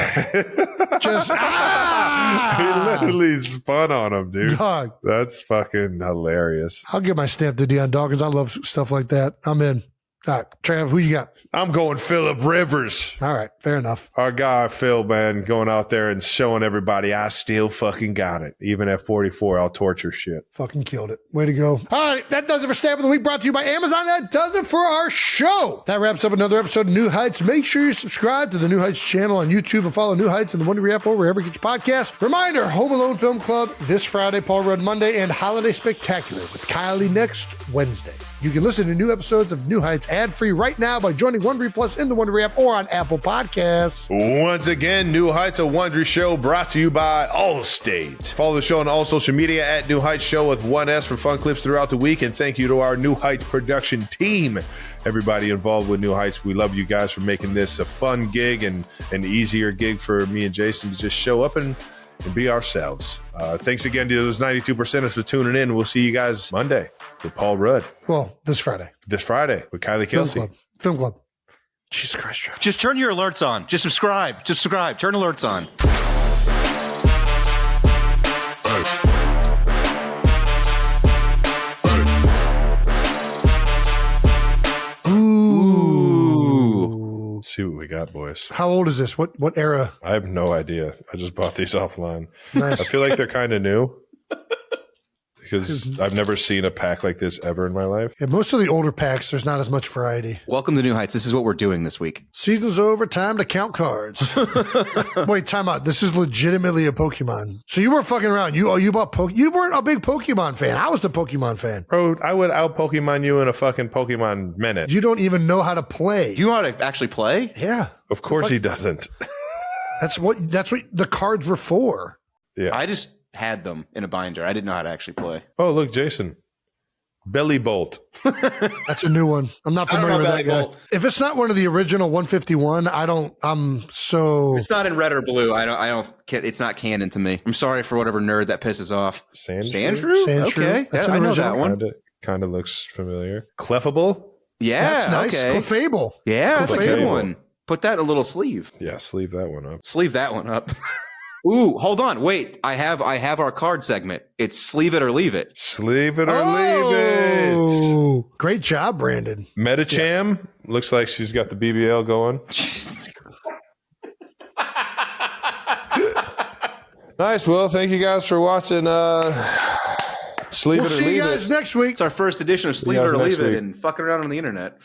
Just He literally spun on him, dude. Dog. That's fucking hilarious. I'll give my stamp to Deion Dawkins. I love stuff like that. I'm in. All right, Trav, who you got? I'm going Phillip Rivers. All right, fair enough. Our guy, Phil, man, going out there and showing everybody I still fucking got it. Even at 44, I'll torture shit. Fucking killed it. Way to go. All right, that does it for Stamp of the Week, brought to you by Amazon. That does it for our show. That wraps up another episode of New Heights. Make sure you subscribe to the New Heights channel on YouTube and follow New Heights in the Wondery App or wherever you get your podcast. Reminder, Home Alone Film Club this Friday, Paul Rudd Monday, and Holiday Spectacular with Kylie next Wednesday. You can listen to new episodes of New Heights ad-free right now by joining Wondery Plus in the Wondery app or on Apple Podcasts. Once again, New Heights, a Wondery show brought to you by Allstate. Follow the show on all social media at New Heights Show with 1S for fun clips throughout the week. And thank you to our New Heights production team. Everybody involved with New Heights, we love you guys for making this a fun gig and an easier gig for me and Jason to just show up and be ourselves. Thanks again to those 92%ers for tuning in. We'll see you guys Monday with Paul Rudd. Well, this Friday. This Friday with Kylie Kelsey. Film Club. Jesus Christ, Travis. Just turn your alerts on. Just subscribe. Turn alerts on. Let's see what we got, boys. How old is this? What era? I have no idea. I just bought these offline. Nice. I feel like they're kind of new because I've never seen a pack like this ever in my life. Yeah, most of the older packs, there's not as much variety. Welcome to New Heights. This is what we're doing this week. Season's over. Time to count cards. Wait, time out. This is legitimately a Pokemon. So you weren't fucking around. You bought You weren't a big Pokemon fan. I was the Pokemon fan. Bro, I would out Pokemon you in a fucking Pokemon minute. You don't even know how to play. You know how to actually play? Yeah. Of course he doesn't. That's what the cards were for. Yeah. I just had them in a binder. I didn't know how to actually play. Oh, look, Jason. Belly Bolt. That's a new one. I'm not familiar with that guy. Bolt. If it's not one of the original 151, I'm so. It's not in red or blue. It's not canon to me. I'm sorry for whatever nerd that pisses off. Sandshrew? Okay. That's I know that one. Kind of looks familiar. Clefable? Yeah. That's nice. Okay. Clefable. Yeah, that's a good Clefable. one. Put that in a little sleeve. Yeah, sleeve that one up. Sleeve that one up. Ooh, hold on. Wait. I have our card segment. It's sleeve it or leave it. Sleeve it or leave it. Oh, great job, Brandon. Metacham. Looks like she's got the BBL going. Nice. Well, thank you guys for watching. Sleeve We'll it or see leave you guys it. next week. It's our first edition of Sleeve It or Leave It and fucking around on the internet.